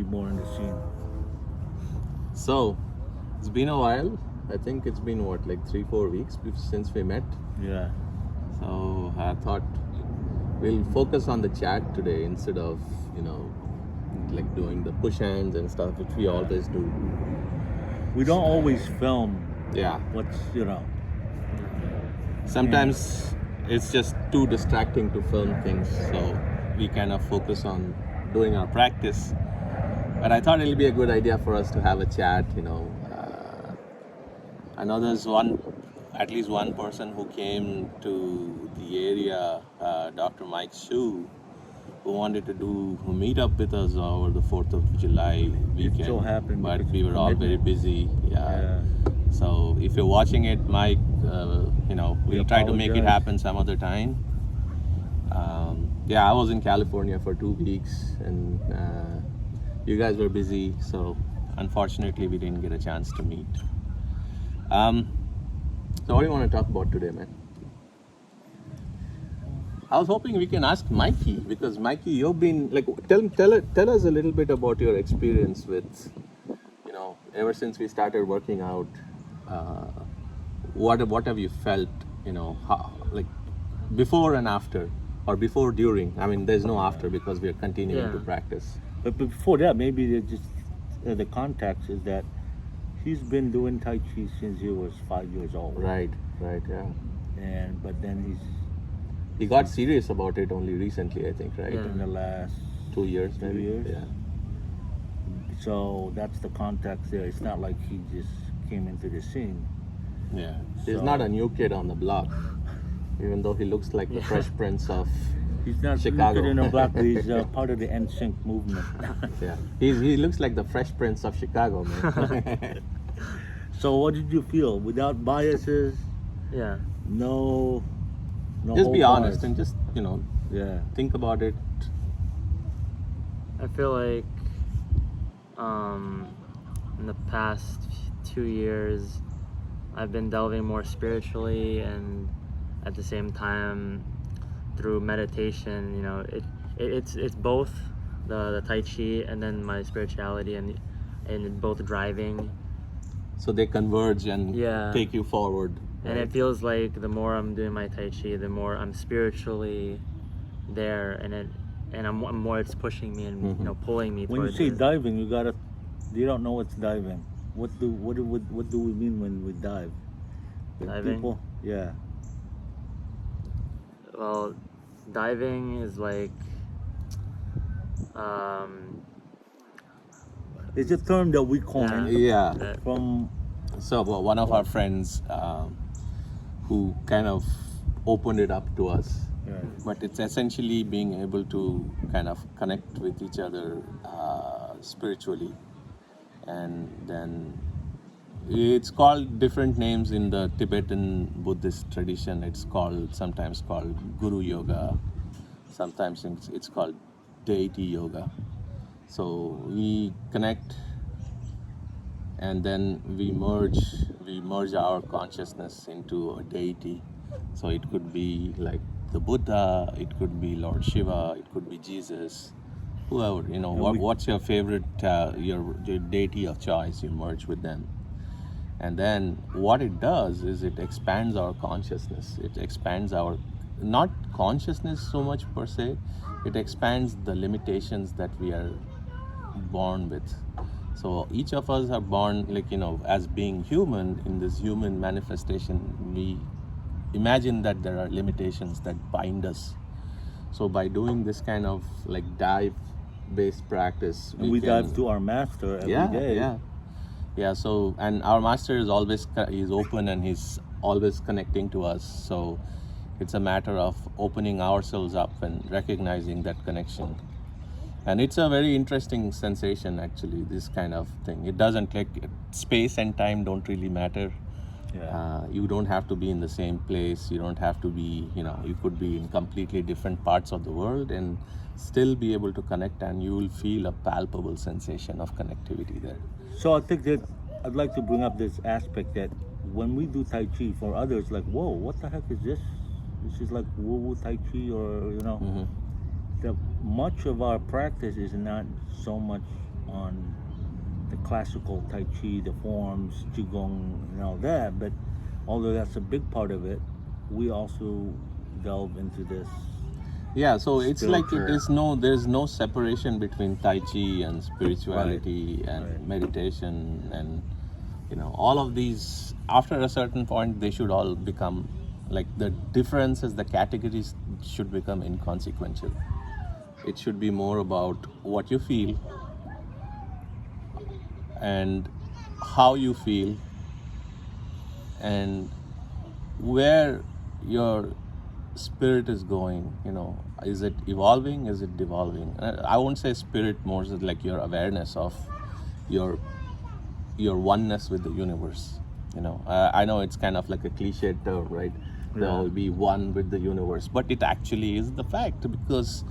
more in the scene. So, it's been a while. I think it's been what, like 3-4 weeks since we met. Yeah. So I thought we'll focus on the chat today instead of, like doing the push hands and stuff, which we always do. We don't always film Yeah. what's, Sometimes it's just too distracting to film things, so we kind of focus on doing our practice. But I thought it'll be a good idea for us to have a chat, I know there's at least one person who came to the area, Dr. Mike Shu, who wanted to do a meetup with us over the 4th of July weekend. It so happened, but because we were all very busy. Yeah. So if you're watching it, Mike, we'll try to make it happen some other time. I was in California for 2 weeks, and you guys were busy, so unfortunately we didn't get a chance to meet. So what do you want to talk about today, man? I was hoping we can ask Mikey, because Mikey, you've been like, tell us a little bit about your experience with, ever since we started working out. What have you felt, how, like before and after, or before, during? I mean, there's no after because we are continuing to practice. But before that, maybe just the context is that he's been doing Tai Chi since he was 5 years old. Right, yeah. But then he got serious about it only recently, I think, right? In the last 2 years, maybe. 2 years. Yeah. So that's the context there. It's not like he just came into the scene. Yeah. He's not a new kid on the block, even though he looks like the Fresh Prince of He's not Chicago. in the block. He's part of the NSYNC movement. Yeah. He looks like the Fresh Prince of Chicago, man. So what did you feel? Without biases? Yeah. No just be honest and just, think about it. I feel like in the past 2 years I've been delving more spiritually, and at the same time through meditation, it's both the Tai Chi and then my spirituality, and both driving. So they converge and take you forward. And it feels like the more I'm doing my Tai Chi, the more I'm spiritually there, and I'm more it's pushing me and pulling me. When you say diving, you don't know what's diving. What do we mean when we dive? Diving? People, yeah. Well, diving is like it's a term that we coined. Yeah. From one of our friends who kind of opened it up to us. But it's essentially being able to kind of connect with each other spiritually. And then it's called different names in the Tibetan Buddhist tradition. It's sometimes called Guru Yoga. Sometimes it's called Deity Yoga. So we connect, and then we merge our consciousness into a deity. So it could be like the Buddha, it could be Lord Shiva, it could be Jesus, whoever, what's your favorite, your deity of choice, you merge with them. And then what it does is it expands our consciousness. It expands our, not consciousness so much per se, it expands the limitations that we are born with. So each of us are born, as being human, in this human manifestation, we imagine that there are limitations that bind us. So by doing this kind of dive-based practice, we dive to our master every day. Yeah. So, and our master is open, and he's always connecting to us. So it's a matter of opening ourselves up and recognizing that connection. And it's a very interesting sensation, actually, this kind of thing. It doesn't, space and time don't really matter. You don't have to be in the same place. You don't have to be, you could be in completely different parts of the world and still be able to connect, and you will feel a palpable sensation of connectivity there. So I think that I'd like to bring up this aspect that when we do Tai Chi, for others, like, whoa, what the heck is this? This is like woo-woo Tai Chi, or, that much of our practice is not so much on the classical Tai Chi, the forms, Qigong, and all that. But although that's a big part of it, we also delve into this. Yeah, so it's like Spiritual. there's no separation between Tai Chi and spirituality and Right. meditation, and all of these. After a certain point, they should all become like the differences, the categories should become inconsequential. It should be more about what you feel and how you feel and where your spirit is going. Is it evolving, is it devolving? I won't say spirit, more so like your awareness of your oneness with the universe. I know it's kind of like a cliched term, right? They'll be one with the universe, but it actually is the fact, because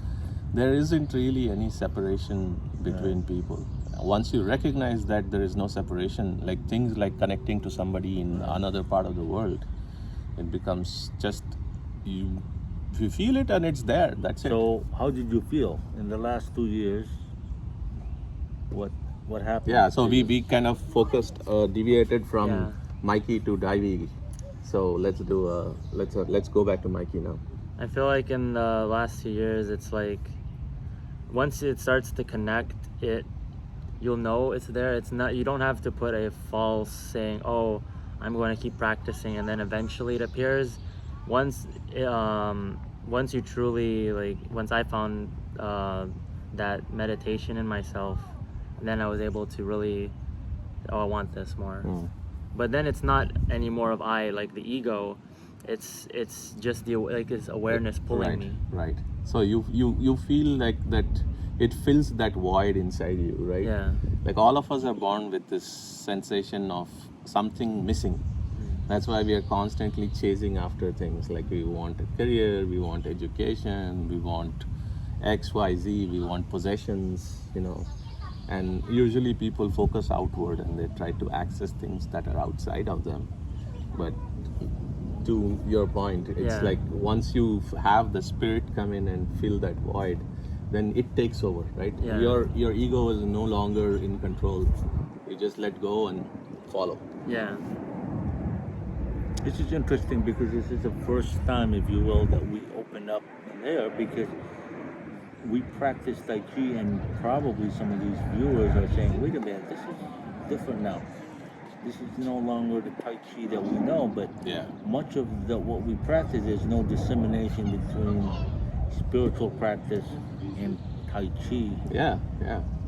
there isn't really any separation between people. Once you recognize that there is no separation, like things like connecting to somebody in another part of the world, it becomes just you feel it and it's there. That's it. So, how did you feel in the last 2 years? What happened? Yeah, so we kind of focused, deviated from Yeah. Mikey to Davy. So let's do let's go back to Mikey now. I feel like in the last 2 years, it's like once it starts to connect, you'll know it's there. It's not, you don't have to put a false saying, oh, I'm going to keep practicing, and then eventually it appears. Once once you truly, like, once I found that meditation in myself, then I was able to really, oh, I want this more. But then it's not anymore of I, like the ego. It's just this awareness pulling Right, me. right. So you feel like that it fills that void inside you, right? Yeah. Like all of us are born with this sensation of something missing. That's why we are constantly chasing after things. Like we want a career, we want education, we want X, Y, Z, we want possessions, And usually people focus outward and they try to access things that are outside of them. But to your point, it's Yeah. like once you have the spirit come in and fill that void, then it takes over, right? Yeah. Your ego is no longer in control. You just let go and follow. Yeah. This is interesting because this is the first time, if you will, that we open up in there, because we practice Tai Chi, and probably some of these viewers are saying, wait a minute, this is different now. This is no longer the Tai Chi that we know, but Yeah. much of what we practice, there's no dissemination between spiritual practice and Tai Chi, Yeah,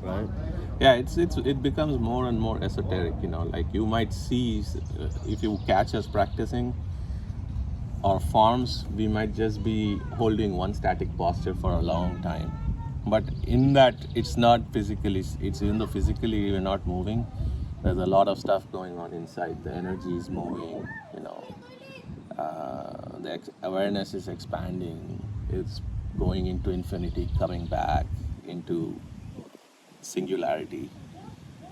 right? yeah. It becomes more and more esoteric. Like you might see, if you catch us practicing our forms, we might just be holding one static posture for a long time. But in that, it's not physically. It's even though physically we're not moving, there's a lot of stuff going on inside. The energy is moving. The awareness is expanding. It's going into infinity, coming back into singularity,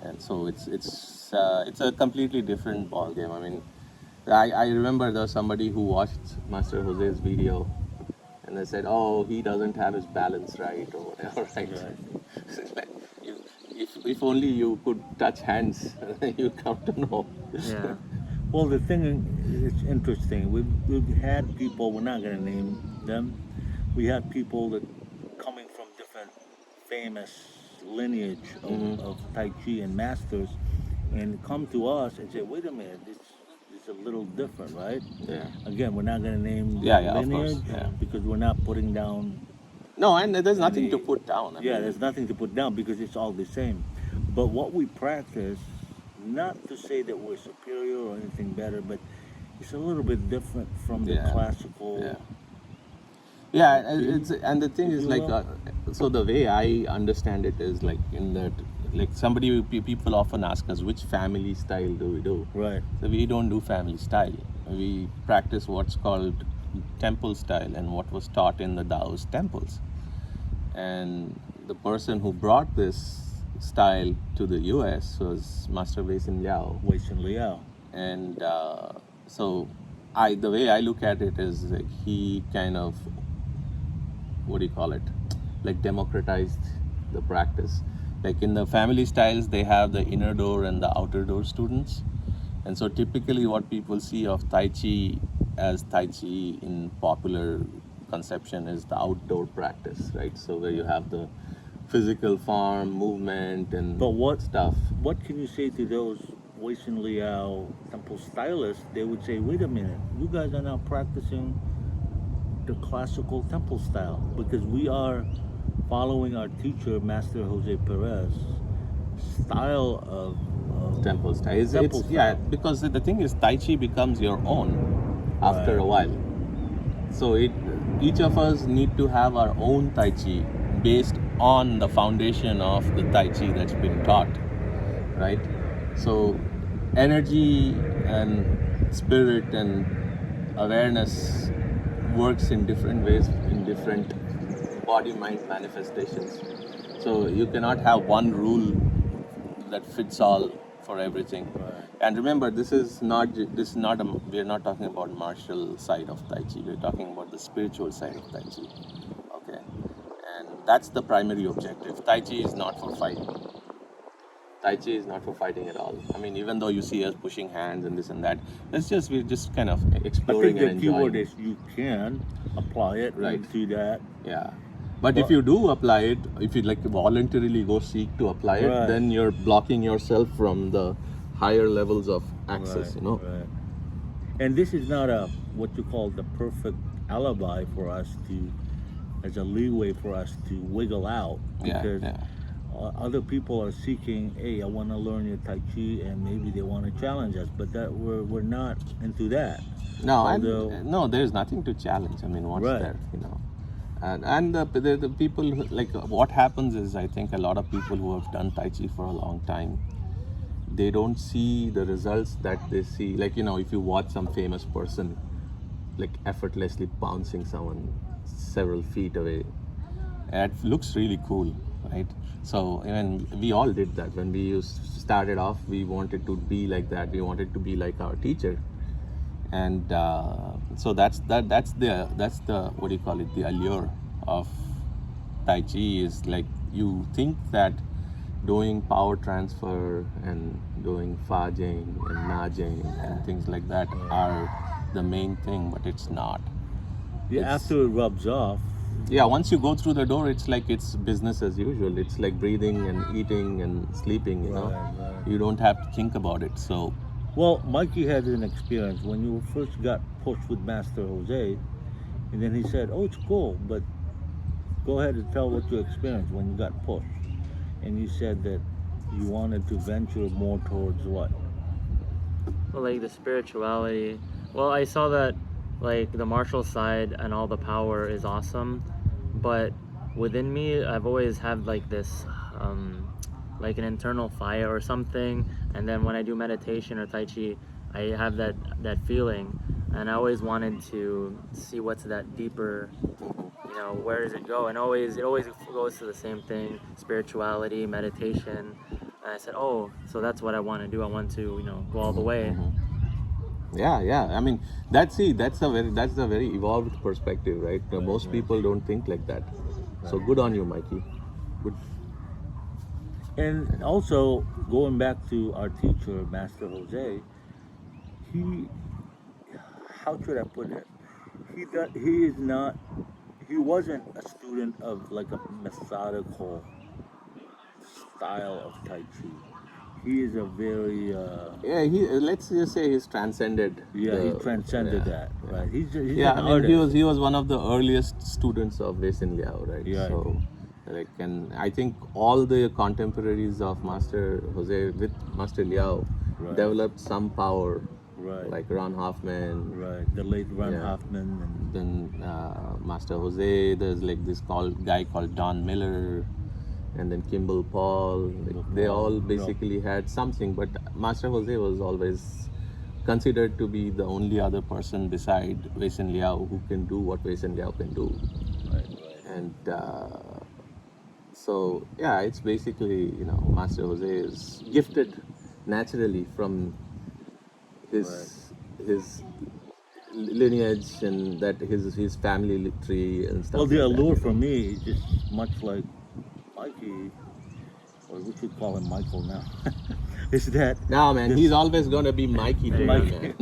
and so it's a completely different ball game. I mean, I remember there was somebody who watched Master Jose's video, and they said, "Oh, he doesn't have his balance right, or whatever." Right? It's like, if only you could touch hands, you come to know. Yeah. Well, the thing is interesting. We've had people. We're not going to name them. We have people that coming from different famous lineage of Tai Chi and masters, and come to us and say, "Wait a minute, this is a little different, right?" Yeah. Again, we're not going to name Yeah, the of course, lineage yeah. because we're not putting down. No, and there's nothing to put down. I Yeah, mean, there's nothing to put down because it's all the same. But what we practice, not to say that we're superior or anything better, but it's a little bit different from the Yeah. classical. Yeah. Yeah, and the thing If is you like, will. so the way I understand it is like in that, like people often ask us which family style do we do. Right. So we don't do family style. We practice what's called temple style and what was taught in the Taoist temples. And the person who brought this style to the U.S. was Master Wei Sin Liao. Wei Sin Liao. And so the way I look at it is like he kind of, what do you call it, like democratized the practice. Like in the family styles, they have the inner door and the outer door students. And so typically what people see of Tai Chi as Tai Chi in popular conception is the outdoor practice, right? So where you have the physical form, movement, and But what stuff. what can you say to those Wei Sin Liao temple stylists? They would say, wait a minute, you guys are not practicing the classical temple style because we are following our teacher, Master Jose Perez, style of Temple style. temple style. Yeah, because the thing is, Tai Chi becomes your own after Right. a while. So each of us need to have our own Tai Chi based on the foundation of the Tai Chi that's been taught, right? So energy and spirit and awareness works in different ways in different body-mind manifestations. So you cannot have one rule that fits all for everything. Right. And remember, this is not we're not talking about martial side of Tai Chi. We're talking about the spiritual side of Tai Chi. Okay, and that's the primary objective. Tai Chi is not for fighting. Tai Chi is not for fighting at all. I mean, even though you see us pushing hands and this and that, we're just kind of I exploring think the and keyword enjoying. is you can apply it Right. into that. Yeah. But if you do apply it, if you like voluntarily go seek to apply it, Right. then you're blocking yourself from the higher levels of access, you know? Right. And this is not a what you call the perfect alibi for us to, as a leeway for us to wiggle out Yeah, because yeah. other people are seeking, hey, I want to learn your Tai Chi, and maybe they want to challenge us, but that we're not into that. No, Although- no, there's nothing to challenge. I mean, what's Right. there, you know? And the people, like, what happens is, I think a lot of people who have done Tai Chi for a long time, they don't see the results that they see. Like, you know, if you watch some famous person, like, effortlessly bouncing someone several feet away, it looks really cool, right? So even we all did that when we started off. We wanted to be like that. We wanted to be like our teacher, and so that's the what do you call it? The allure of Tai Chi is like you think that doing power transfer and doing Fa Jing and Na Jing and things like that are the main thing, but it's not. Yeah, It's- after it rubs off, Yeah, once you go through the door, it's like it's business as usual. It's like breathing and eating and sleeping, you know. Right. You don't have to think about it. So, well, Mikey had an experience when you first got pushed with Master Jose, and then he said, "Oh, it's cool, but go ahead and tell what you experienced when you got pushed." And you said that you wanted to venture more towards what? Well, like the spirituality. Well, I saw that like the martial side and all the power is awesome, but within me, I've always had like this, like an internal fire or something. And then when I do meditation or Tai Chi, I have that feeling, and I always wanted to see what's that deeper. You know, where does it go? And it always goes to the same thing: spirituality, meditation. And I said, oh, so that's what I want to do. I want to, go all the way. yeah. I mean, that's a very evolved perspective, right? Most people don't think like that. So good on you, Mikey. Good. And also, going back to our teacher, Master Jose, he, how should I put it? He wasn't a student of like a methodical style of Tai Chi. He is a very, Yeah, let's just say he's transcended. he transcended that, right? He's Yeah, an I mean, artist. he was one of the earliest students of Wei Sin Liao, right? Yeah. So, like, and I think all the contemporaries of Master Jose with Master Liao Right. developed some power, Right. like Ron Hoffman, Right, the late Ron Yeah. Hoffman, and then Master Jose. There's like this guy called Don Miller, and then Kimball Paul. Like, they all basically had something, but Master Jose was always considered to be the only other person beside Wei Sin Liao who can do what Wei Sin Liao can do. right. And so yeah, it's basically, Master Jose is gifted naturally from his lineage and that his family tree and stuff. Well, the like that. allure for me is just much like Mikey. or we should call him Michael now, is that No, man, this- he's always going to be Mikey to me, Mikey. man.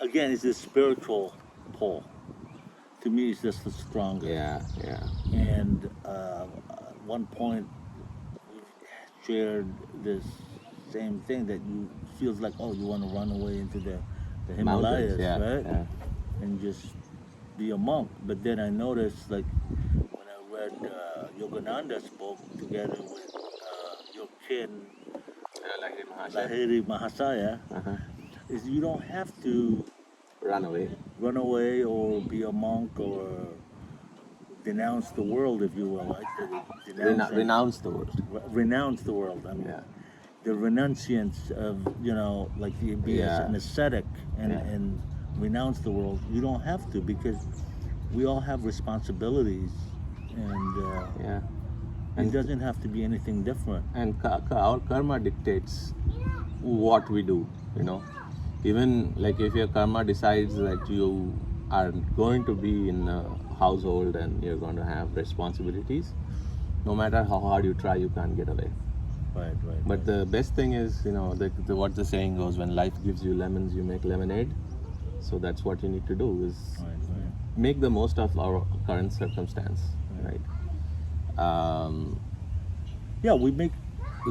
again, it's this spiritual pull. To me, it's just the strongest. Yeah. And at one point, we shared this same thing that you feels like, oh, you want to run away into the Himalayas, Mountains, yeah, right? yeah. And just be a monk. But then I noticed, like, when I read Yogananda's book together with your kin, Lahiri Mahasaya, Uh-huh. is you don't have to Run away. run away or be a monk or denounce the world, if you will, right? Renounce the world. Renounce the world. I mean, Yeah. the renunciance of, like you be Yeah. an ascetic and, Yeah. and renounce the world. You don't have to, because we all have responsibilities, and Yeah. it doesn't have to be anything different. And our karma dictates what we do, Even like if your karma decides that you are going to be in a household and you're going to have responsibilities, no matter how hard you try, you can't get away. Right. But the best thing is, what the saying goes, when life gives you lemons, you make lemonade. So that's what you need to do, is Right. make the most of our current circumstance, right? Yeah, we make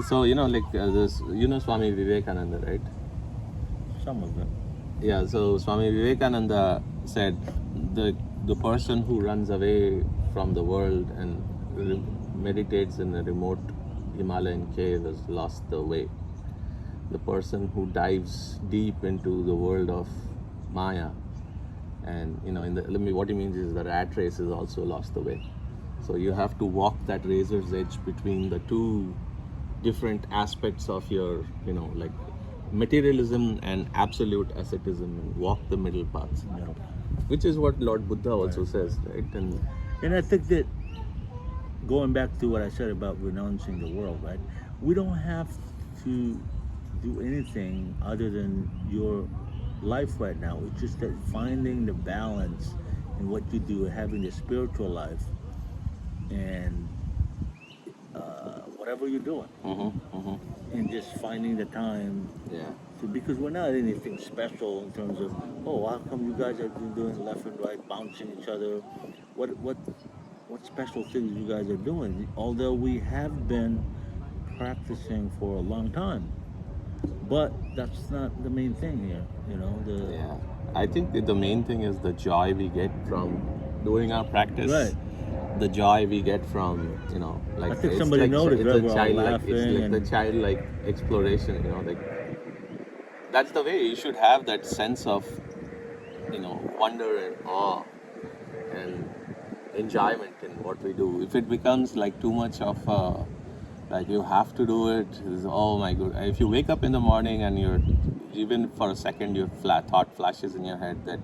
So, this, Swami Vivekananda, right? some of them. Yeah, so Swami Vivekananda said the person who runs away from the world and meditates in a remote Himalayan cave has lost the way. The person who dives deep into the world of Maya and what he means is the rat race has also lost the way. So you have to walk that razor's edge between the two different aspects of your, like materialism and absolute asceticism, and walk the middle path, which is what Lord Buddha also says, right? And I think that, going back to what I said about renouncing the world, right? We don't have to do anything other than your life right now. It's just that finding the balance in what you do, having the spiritual life, and whatever you're doing, and just finding the time. Yeah. Because we're not anything special in terms of, oh, how come you guys are doing left and right, bouncing each other? What special things you guys are doing? Although we have been practicing for a long time, but that's not the main thing here. Yeah. I think that the main thing is the joy we get from doing our practice. Right. The joy we get from, like I think it's somebody like, noticed, it's right? a We're all childlike, it's laughing like the and- childlike exploration, like that's the way you should have that sense of, wonder and awe and enjoyment in what we do. If it becomes like too much of like you have to do it, oh my god. If you wake up in the morning and you're, even for a second, your thought flashes in your head that,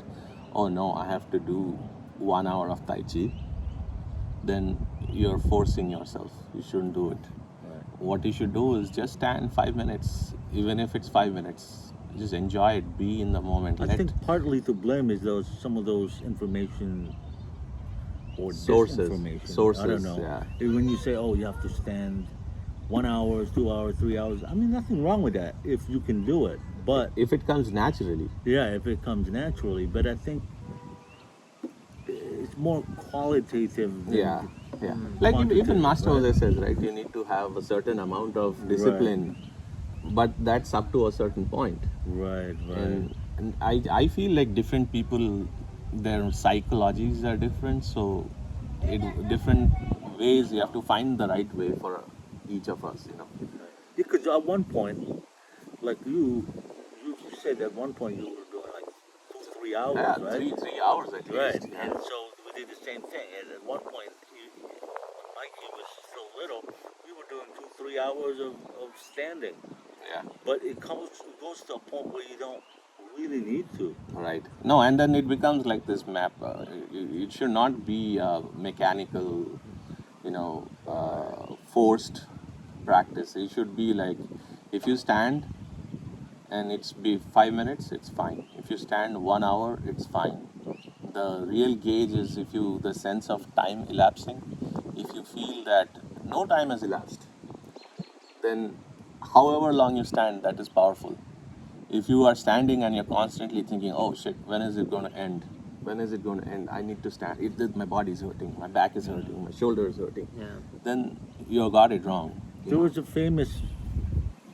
oh no, I have to do 1 hour of Tai Chi, then you're forcing yourself. You shouldn't do it. Right. What you should do is just stand 5 minutes, even if it's 5 minutes. Just enjoy it, be in the moment. I think partly to blame is some of those information or Sources. disinformation. I don't know. Yeah. When you say, oh, you have to stand 1 hour, 2 hours, 3 hours, I mean, nothing wrong with that if you can do it. But if it comes naturally. yeah, if it comes naturally. But I think it's more qualitative than Yeah. Like even quantitative, Master right? Jose says, right? You need to have a certain amount of discipline, but that's up to a certain point. Right. And I feel like different people, their psychologies are different, so different ways you have to find the right way for each of us. Because at one point, like you said at one point you were doing like 2-3 hours, Yeah, right? 3 hours at Right. least. Yeah. And so we did the same thing. And at one point, when Mikey was still little, we were doing 2-3 hours of standing. Yeah. But it goes to a point where you don't really need to. Right. No, and then it becomes like this map. It should not be mechanical, forced practice. It should be like, if you stand and it's be 5 minutes, it's fine. If you stand 1 hour, it's fine. The real gauge is the sense of time elapsing. If you feel that no time has elapsed, then however long you stand, that is powerful. If you are standing and you're constantly thinking, oh shit, when is it going to end? When is it going to end? I need to stand. My body is hurting, my back is hurting, my shoulder is hurting. Yeah. Then you got it wrong. There was a famous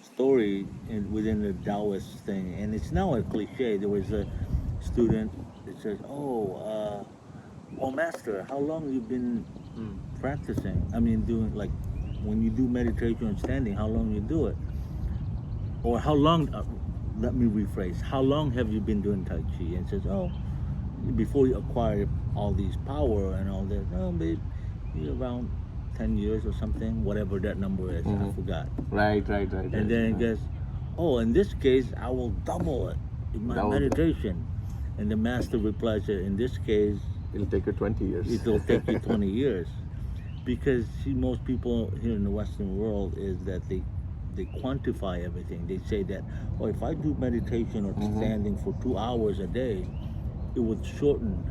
story within the Taoist thing, and it's now a cliche. There was a student that says, "Oh, master, how long you been practicing? I mean, doing like when you do meditation and standing, how long you do it, or how long?" Let me rephrase. How long have you been doing Tai Chi? And says, "Oh, before you acquire all these power and all that, oh, maybe around 10 years or something, whatever that number is, I forgot." Right. And then it goes, "Oh, in this case, I will double it in my meditation." And the master replies that in this case, It'll take you 20 years. it'll take you 20 years. Because, see, most people here in the Western world is that they quantify everything. They say that, oh, if I do meditation or standing for 2 hours a day, it would shorten.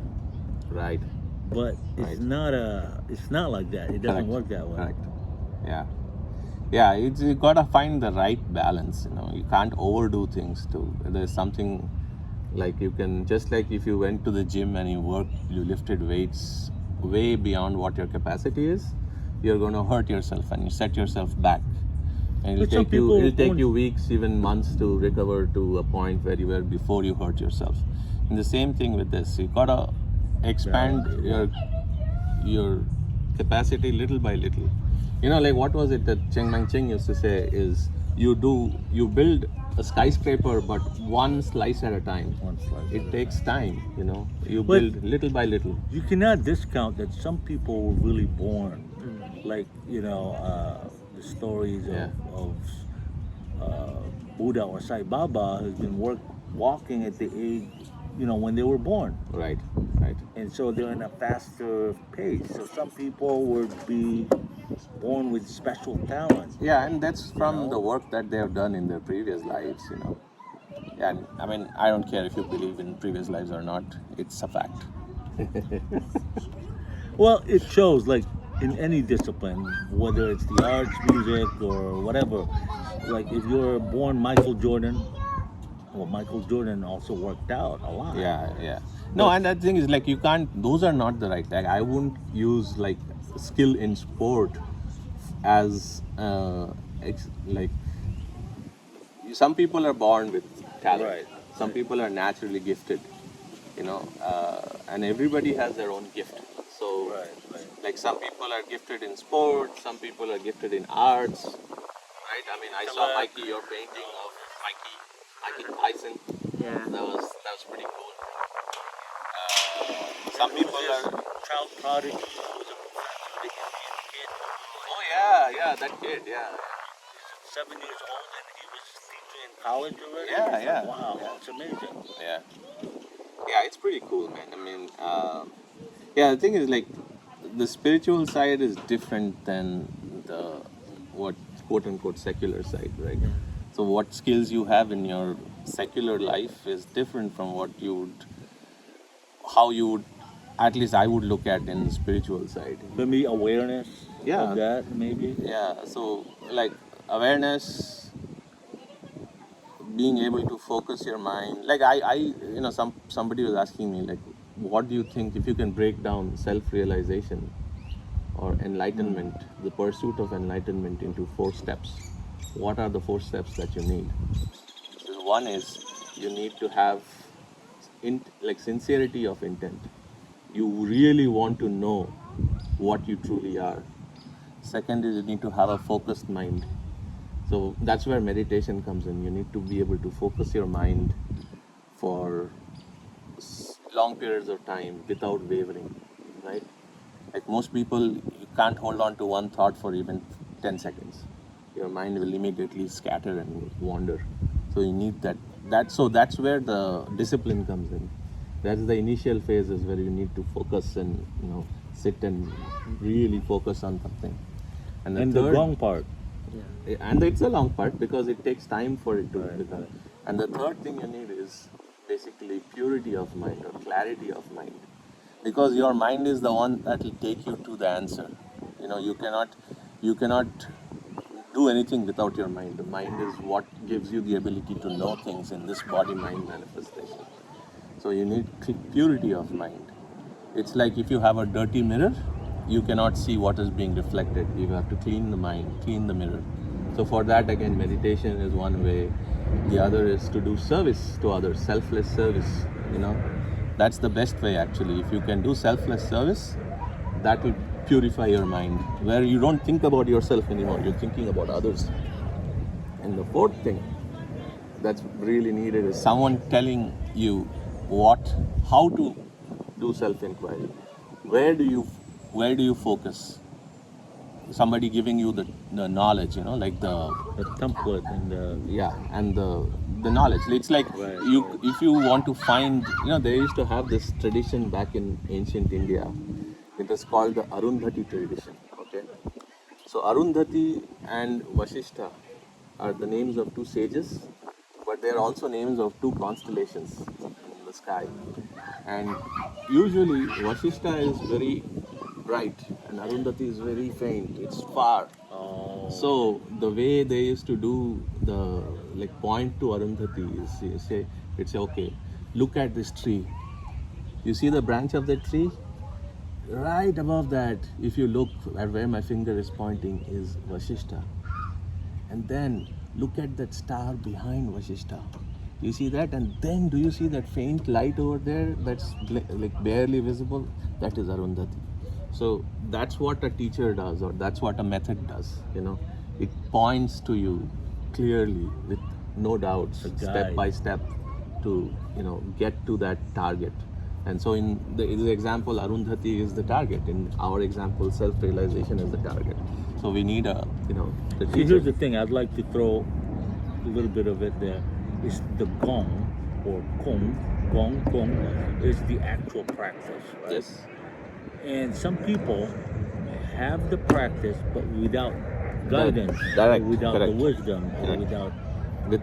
Right. But it's not like that. It doesn't work that way. Correct. Yeah. You gotta find the right balance. You can't overdo things too. There's something like you can, just like if you went to the gym and you lifted weights way beyond what your capacity is, you're going to hurt yourself and you set yourself back. And it'll take you weeks, even months to recover to a point where you were before you hurt yourself. And the same thing with this. You gotta expand your capacity little by little. Like what was it that Cheng Mang Cheng used to say is you build a skyscraper but one slice at a time. It takes time, you build little by little. You cannot discount that some people were really born, like, the stories of Buddha or Sai Baba has been walking at the age, when they were born. Right. And so they're in a faster pace. So some people would be born with special talent. Yeah, and that's from the work that they have done in their previous lives, Yeah, I mean, I don't care if you believe in previous lives or not. It's a fact. Well, it shows, like, in any discipline, whether it's the arts, music, or whatever. Like, if you're born Michael Jordan, well, Michael Jordan also worked out a lot. Yeah. No, and that thing is like you can't. Those are not the right. Like I wouldn't use like skill in sport as like. Some people are born with talent. Right. Some people are naturally gifted. And everybody has their own gift. So, like some people are gifted in sports. Some people are gifted in arts. Right. I mean, I saw Mikey, your painting of Mikey Tyson. Yeah. That was pretty cool. Some people are child prodigy. Was a Indian kid. Oh yeah, that kid, yeah. 7 years old and he was teaching in college already. Yeah. Wow, that's amazing. Yeah, it's pretty cool, man. I mean, the thing is like the spiritual side is different than the what quote unquote secular side, right? Yeah. So what skills you have in your secular life is different from how you would, at least I would look at in the spiritual side. Maybe awareness of that, maybe. Yeah, so like awareness, being able to focus your mind. Like somebody was asking me like, what do you think if you can break down self-realization or enlightenment, the pursuit of enlightenment into 4 steps? What are the 4 steps that you need? One is you need to have sincerity of intent. You really want to know what you truly are. Second is you need to have a focused mind. So that's where meditation comes in. You need to be able to focus your mind for long periods of time without wavering, right? Like most people, you can't hold on to one thought for even 10 seconds. Your mind will immediately scatter and wander. So you need that. So that's where the discipline comes in. That's the initial phases where you need to focus and sit and really focus on something. And the long part. Yeah. And it's a long part because it takes time for it to become. And the third thing you need is basically purity of mind or clarity of mind. Because your mind is the one that will take you to the answer. You cannot do anything without your mind. The mind is what gives you the ability to know things in this body-mind manifestation. So you need purity of mind. It's like if you have a dirty mirror, you cannot see what is being reflected. You have to clean the mind, clean the mirror. So for that, again, meditation is one way. The other is to do service to others, selfless service. That's the best way actually. If you can do selfless service, that will purify your mind, where you don't think about yourself anymore. You're thinking about others. And the fourth thing that's really needed is someone telling you how to do self-inquiry. Where do you focus? Somebody giving you the knowledge, like the template and the knowledge. It's like right. If you want to find, they used to have this tradition back in ancient India. It is called the Arundhati tradition. Okay, so Arundhati and Vashishta are the names of two sages, but they are also names of two constellations in the sky. And usually Vashishta is very bright and Arundhati is very faint. It's far. Oh. So the way they used to do point to Arundhati is say, okay, look at this tree. You see the branch of that tree? Right above that, if you look at where my finger is pointing, is Vashishta. And then look at that star behind Vashishta. Do you see that? And then do you see that faint light over there that's barely visible? That is Arundhati. So that's what a teacher does, or that's what a method does. It points to you clearly with no doubts, step by step, to get to that target. And so in the example, Arundhati is the target. In our example, self-realization is the target. So we need the See, here's the thing. I'd like to throw a little bit of it there. It's the gong or gong is the actual practice, right? Yes. And some people have the practice, but without guidance, without correct. the wisdom, or without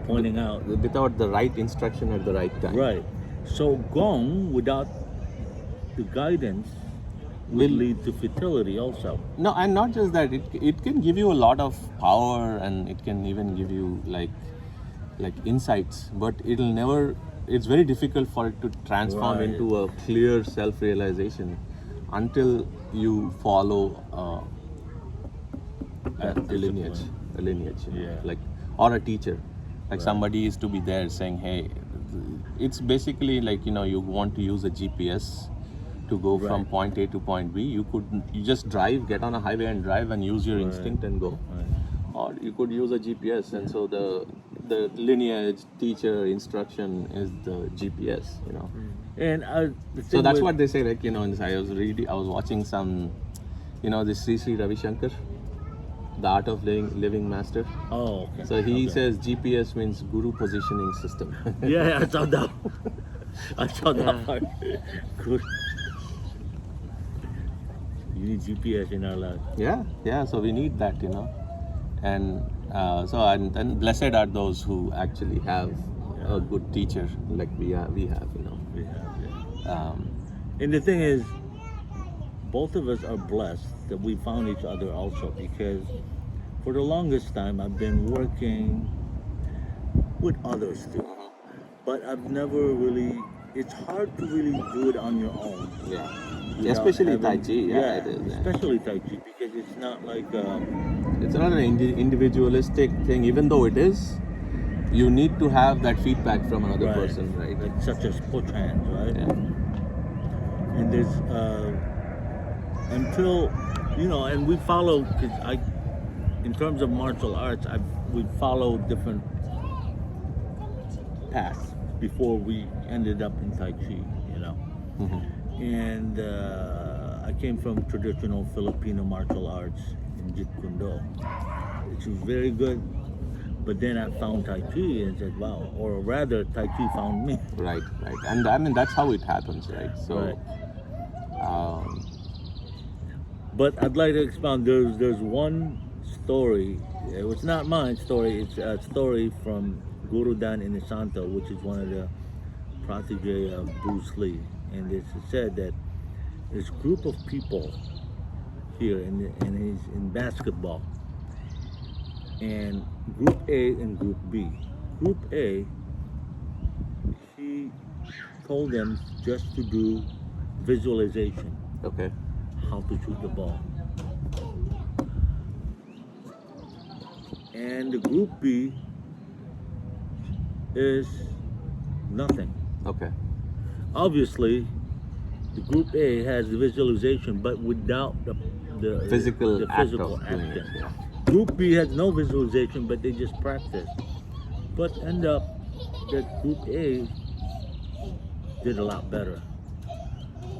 pointing out, without the right instruction at the right time. Right. So gong without the guidance will lead to futility also. No, and not just that. It can give you a lot of power, and it can even give you like insights. But it'll never. It's very difficult for it to transform into a clear self-realization until you follow a lineage. Or a teacher. Somebody is to be there saying, hey, it's basically you want to use a GPS to go from point A to point B. You just drive, get on a highway and drive and use your instinct and go. Or you could use a GPS, and so the lineage, teacher, instruction is the GPS, And so that's what they say. I was watching some, this Sri Ravi Shankar, the Art of Living Master. Oh, okay. So he says GPS means Guru Positioning System. Yeah, I saw that. I saw that part. Good. You need GPS in our life. Yeah. So we need that, and and then blessed are those who actually have a good teacher like we have, We have, yeah. And the thing is, both of us are blessed that we found each other also, because for the longest time I've been working with others too, but I've never really. It's hard to really do it on your own. Yeah. Especially Tai Chi. Yeah, it is. Especially Tai Chi, because it's not like. It's not an individualistic thing, even though it is. You need to have that feedback from another person, right? Like such as push hands, right? Yeah. And there's until and we follow, because in terms of martial arts, we follow different paths before we ended up in Tai Chi, Mm-hmm. And I came from traditional Filipino martial arts in Jeet Kune Do, which was very good. But then I found Tai Chi and said, wow, or rather Tai Chi found me. Right. And I mean, that's how it happens, right? So, but I'd like to expound. There's one story. It's not my story. It's a story from Guru Dan Inisanto, which is one of the protege of Bruce Lee. And it's said that this group of people here in basketball, and Group A and Group B. Group A, he told them just to do visualization, Okay. how to shoot the ball. And the Group B is nothing. Okay. Obviously, the Group A has the visualization, but without the Physical the act physical of doing action. it. Yeah. Group B has no visualization, but they just practice. But end up that Group A did a lot better.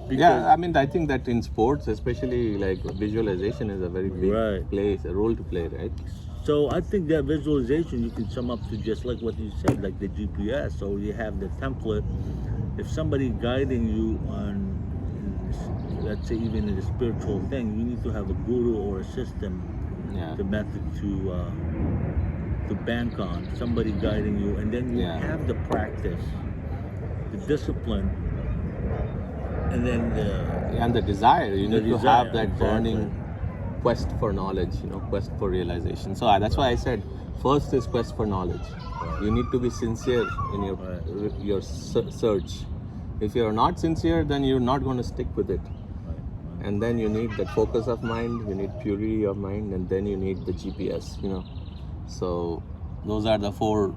Yeah, I mean, I think that in sports, especially like visualization is a very big Right. place, a role to play, right? So I think that visualization you can sum up to just like what you said, like the GPS. So you have the template. If somebody guiding you on, let's say even in a spiritual thing, you need to have a guru or a system, Yeah. the method to bank on. Somebody guiding you, and then you Yeah. have the practice, the discipline, and then And the desire, you the need to desire, have that exactly. burning quest for knowledge, quest for realization. So that's why I said first is quest for knowledge. You need to be sincere in your search. If you're not sincere, then you're not going to stick with it. And then you need that focus of mind, you need purity of mind, and then you need the GPS. So those are the four,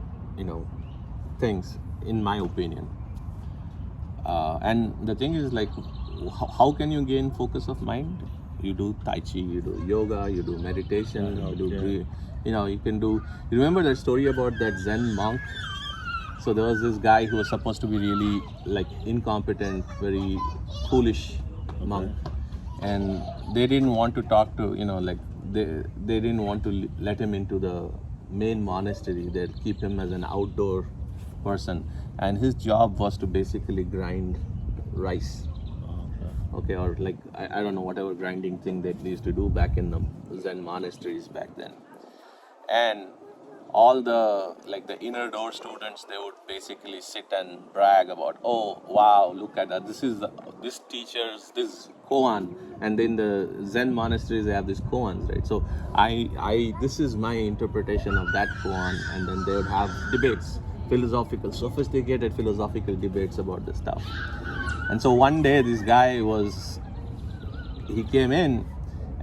things, in my opinion. And the thing is, like, how can you gain focus of mind? You do Tai Chi, you do yoga, you do meditation, you do breathe. You can do. You remember that story about that Zen monk? So there was this guy who was supposed to be really like incompetent, very foolish monk, and they didn't want to talk to, like they didn't want to let him into the main monastery. They'd keep him as an outdoor person, and his job was to basically grind rice. Okay, or like I don't know, whatever grinding thing they used to do back in the Zen monasteries back then. And all the inner door students, they would basically sit and brag about, oh wow, look at that, this teacher's this koan. And in the Zen monasteries they have these koans, right? So I this is my interpretation of that koan. And then they would have debates, sophisticated philosophical debates about this stuff. And so one day this guy he came in,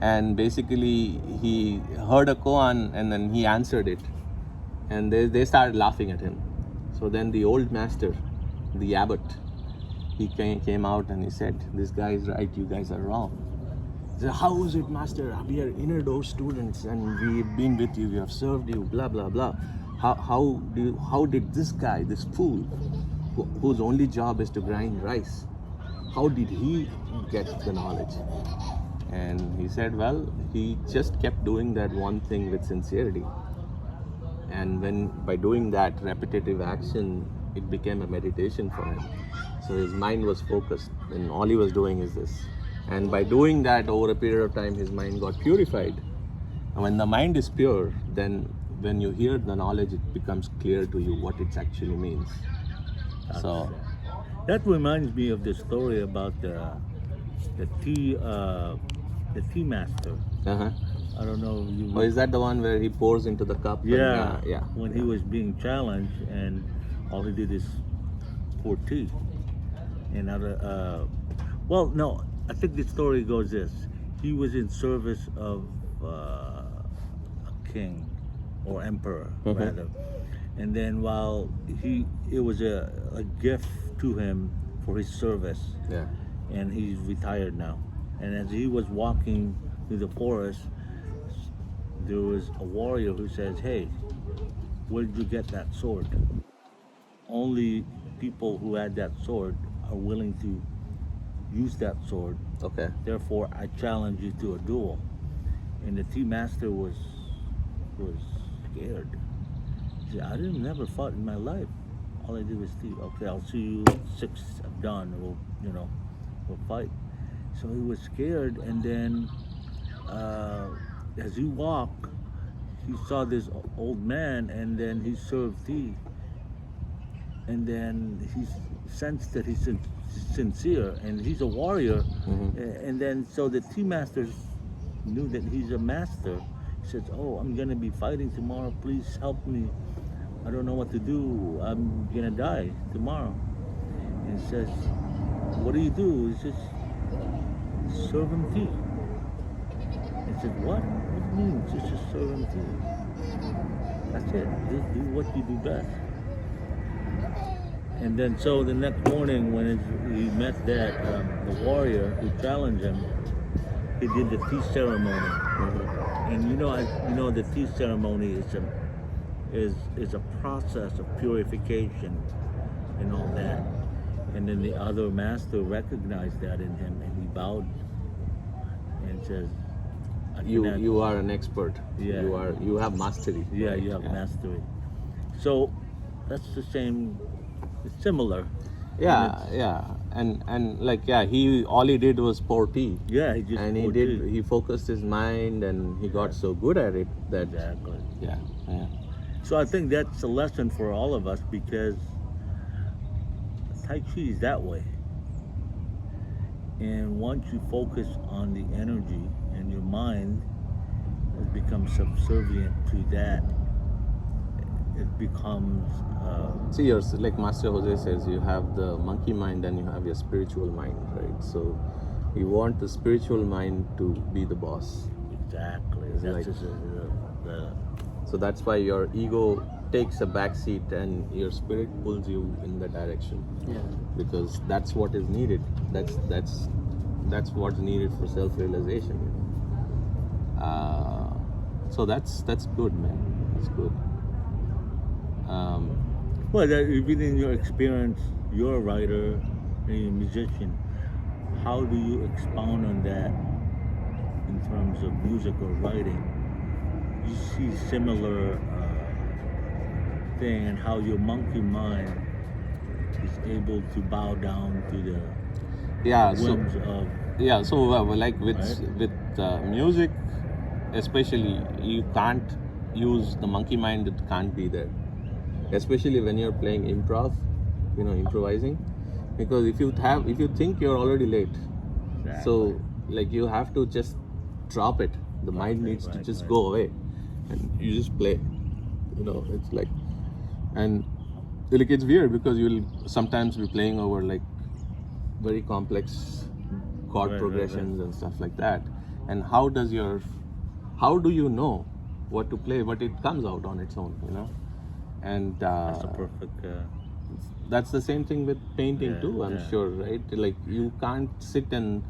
and basically he heard a koan and then he answered it, and they started laughing at him. So then the old master, the abbot, he came out and he said, this guy is right, you guys are wrong. He said, how is it, master? We are inner door students and we've been with you, we have served you, blah blah blah. How did this guy, this fool, whose only job is to grind rice, how did he get the knowledge? And he said, well, he just kept doing that one thing with sincerity. And by doing that repetitive action, it became a meditation for him. So his mind was focused, and all he was doing is this. And by doing that over a period of time, his mind got purified. And when the mind is pure, then when you hear the knowledge, it becomes clear to you what it actually means. So that reminds me of the story about the tea master. uh-huh. I don't know if you. Oh, is that the one where he pours into the cup? Yeah, And, yeah. When he was being challenged, and all he did is pour tea. And well, no, I think the story goes this: he was in service of a king or emperor, rather. And then while it was a gift to him for his service. Yeah. And he's retired now. And as he was walking through the forest, there was a warrior who says, hey, where did you get that sword? Only people who had that sword are willing to use that sword. Okay. Therefore, I challenge you to a duel. And the tea master was scared. He said, I never fought in my life. All I did was tea. Okay, I'll see you 6 at dawn. We'll fight. So he was scared, and then as he walked, he saw this old man, and then he served tea. And then he sensed that he's sincere, and he's a warrior. And then so the tea masters knew that he's a master, He says, "Oh, I'm gonna be fighting tomorrow. Please help me. I don't know what to do. I'm gonna die tomorrow." And he says, "What do you do?" He says, "Serve him tea." I said, "What? What do you mean? Just serve him tea? That's it. Just do what you do best." And then so the next morning when he met the warrior who challenged him, he did the tea ceremony. And the tea ceremony is a process of purification and all that. And then the other master recognized that in him, and he bowed and says, You are an expert. Yeah. You have mastery. "Yeah, you have mastery." So that's the same. It's similar. And like he all he did was pour tea. Yeah, he just And poured tea. he focused his mind, and he got so good at it that Exactly. yeah. So I think that's a lesson for all of us, because Tai Chi is that way. And once you focus on the energy and your mind has become subservient to that, it becomes See, yours like Master Jose says, you have the monkey mind and you have your spiritual mind, right? So you want the spiritual mind to be the boss. exactly. It's That's like- just the So that's why your ego takes a back seat and your spirit pulls you in the direction, Yeah. because that's what is needed. That's what's needed for self-realization. So that's good, man. That's good. well, that even in your experience, you're a writer and you're a musician. How do you expound on that in terms of music or writing? You see similar thing, and how your monkey mind is able to bow down to the Yeah. So whims of like with music, especially, you can't use the monkey mind. It can't be there, especially when you're playing improv, improvising, because if you think you're already late, so like you have to just drop it. The mind needs to just go away, and you just play. It's like, and like it's weird because you'll sometimes be playing over like very complex chord progressions and stuff like that. And how do you know what to play? But it comes out on its own, And that's a perfect. that's the same thing with painting too. I'm yeah. sure, right? Like you can't sit and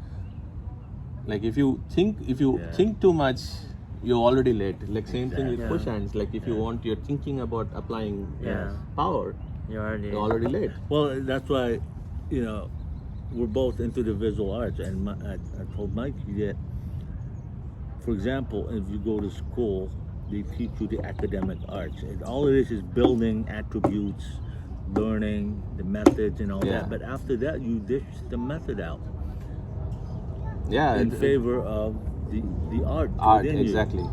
like if you think too much, you're already late. Like same thing with Exactly. push hands. Like if you're thinking about applying Yeah. power, You're you're already late. Well, that's why, we're both into the visual arts, and I told Mikey that, for example, if you go to school, they teach you the academic arts, and all it is building attributes, learning the methods and all Yeah. that. But after that, you dish the method out Yeah. in favor of the art within exactly. you.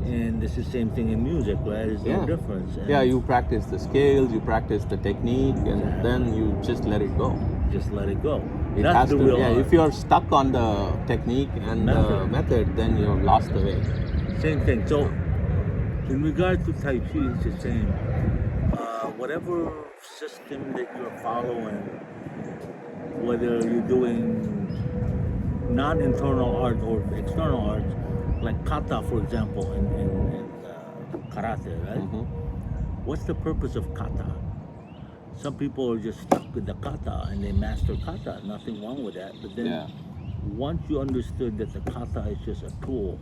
And it's the same thing in music, right? There's no difference. And Yeah, you practice the scales, you practice the technique, and then you just let it go. just let it go. It That's has the to. real Yeah, art. if you're stuck on the technique and the method, then you're lost the way. Same thing. So, in regard to Tai Chi, it's the same. Whatever system that you're following, whether you're doing non-internal art or external art, like kata, for example, in karate, right? Mhm. What's the purpose of kata? Some people are just stuck with the kata and they master kata. Nothing wrong with that. But then Yeah. once you understood that the kata is just a tool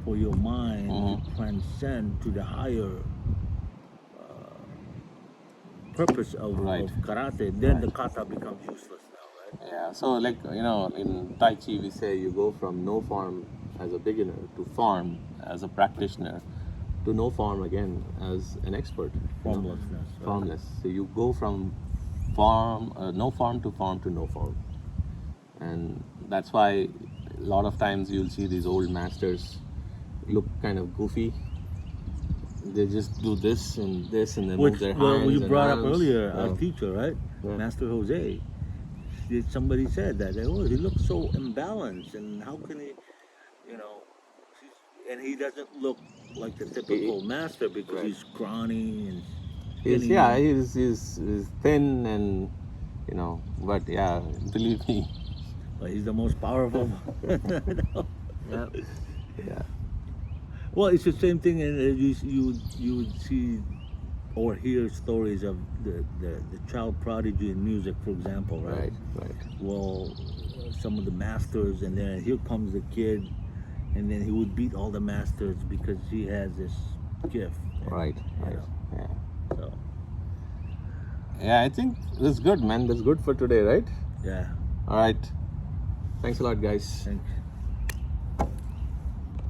for your mind to transcend to the higher purpose of karate, then the kata becomes useless now, right? Yeah. So like in Tai Chi we say you go from no form as a beginner to form as a practitioner to no form again as an expert. Formlessness. Right? Formless. So you go from form, no form to no form, and that's why a lot of times you'll see these old masters look kind of goofy. They just do this and they move their hands. You and brought up arms. earlier, Yeah. our teacher, right? Yeah. Master Jose. Somebody said that, oh, he looks so imbalanced, and how can he, and he doesn't look like the typical master because Right. he's scrawny and He's, skinny. yeah, he's thin and, you know, but yeah, believe me, But he's the most powerful. Yep. yeah, Well, it's the same thing, and you would see or hear stories of the child prodigy in music, for example, right? right. Well, some of the masters, and then here comes the kid, and then he would beat all the masters because he has this gift. And, Right, you right, know, yeah. so Yeah, I think that's good, man. That's good for today, right? yeah. All right. Thanks a lot, guys. Thank